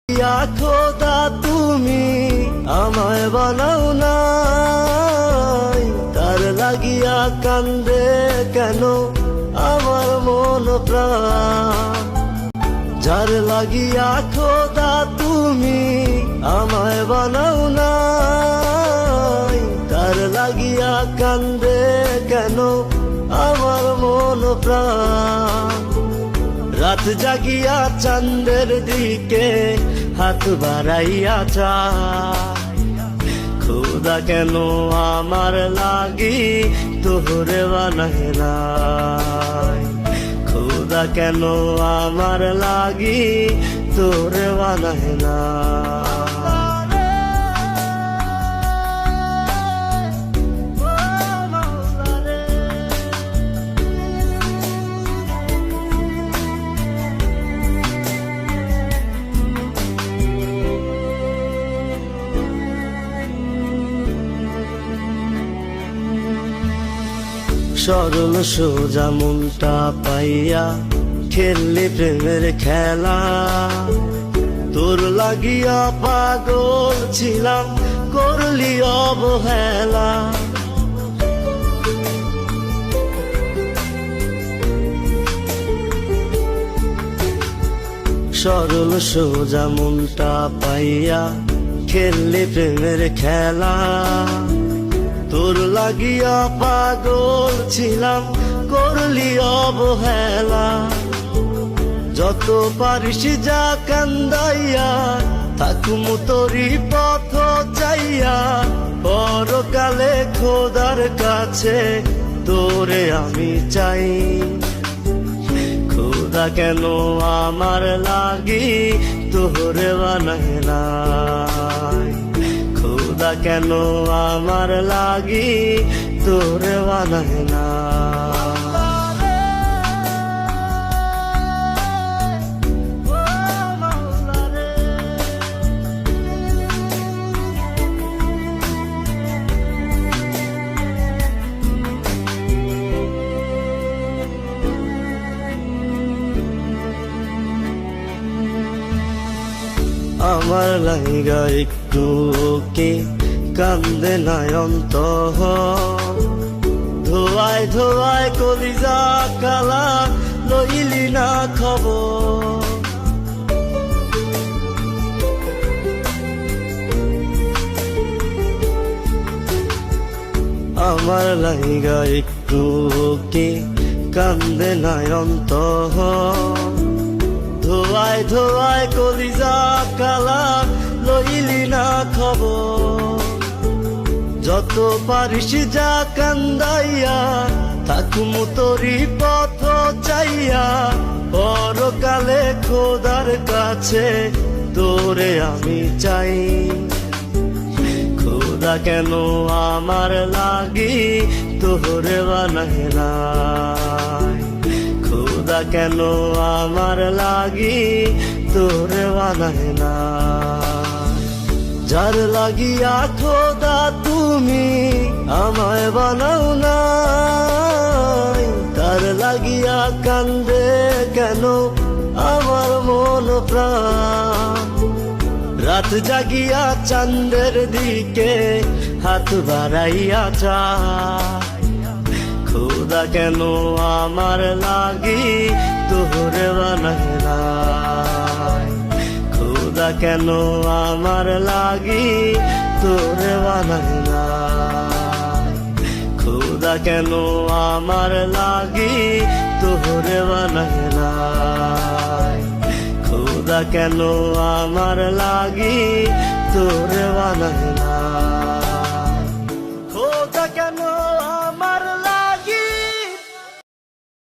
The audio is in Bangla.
ইয়া খোদা তুমি আমায় বানাও নাই, তার লাগিয়া কান্দে কেন আমার মন প্রাণ। যার লাগিয়া খোদা তুমি আমায় বানাও নাই, তার লাগিয়া কান্দে কেন আমার মন প্রাণ। রাত জাগিয়া চাঁদের দিকে হাত বাড়াইয়া চায়, খোদা কেন আমার লাগি তোরে বানাই নাই, খোদা কেন আমার লাগি তোরে বানাই নাই। সরল সোজা মনটা পাইয়া খেললি প্রেমের খেলা, তোর লাগিয়া পাগল ছিলাম করলি অবহেলা। সরল সোজা মনটা পাইয়া খেললি প্রেমের খেলা, তোর লাগিয়া পাগল ছিলাম করলি অবহেলা। যত পারিস যা কান্দাইয়া থাকুম তোরি পথ চাইয়া, পরকালে খোদার কাছে তোরে আমি চাই। খোদা কেন আমার লাগি তোরে বানাই নাই, খোদা কেন আমার লাগি তোরে বানাই নাই। আমার লাইগা একটু কি কান্দে নয়ন্ত, ধোয়ায় ধোয়ায় কলিজা কালা লইলি না খবর। আমার লাইগা একটু কি কান্দে নয়ন্ত, ধোয়ায় ধোয়ায় কলিজা কালা লইলি না খবর। যত পারিস যা কান্দাইয়া থাকুম তোরি পথ চাইয়া, পরকালে খোদার কাছে তোরে আমি চাই। খোদা কেন আমার লাগি তোরে বানাই নাই, খোদা কেন আমার লাগি তোরে বানাই নাই। যার লাগিয়া খোদা তুমি আমায় বানাও নাই, তার লাগিয়া কান্দে কেন আমার মন প্রাণ। রাত জাগিয়া চাঁদের দিকে হাত বাড়াইয়া চায়, খোদা কেন আমার লাগি তোরে বানাই নাই, খোদা কেন আমার লাগি তোরে বানাই নাই, খোদা কেন আমার লাগি তোরে বানাই নাই, খোদা কেন আমার লাগি তোরে বানাই।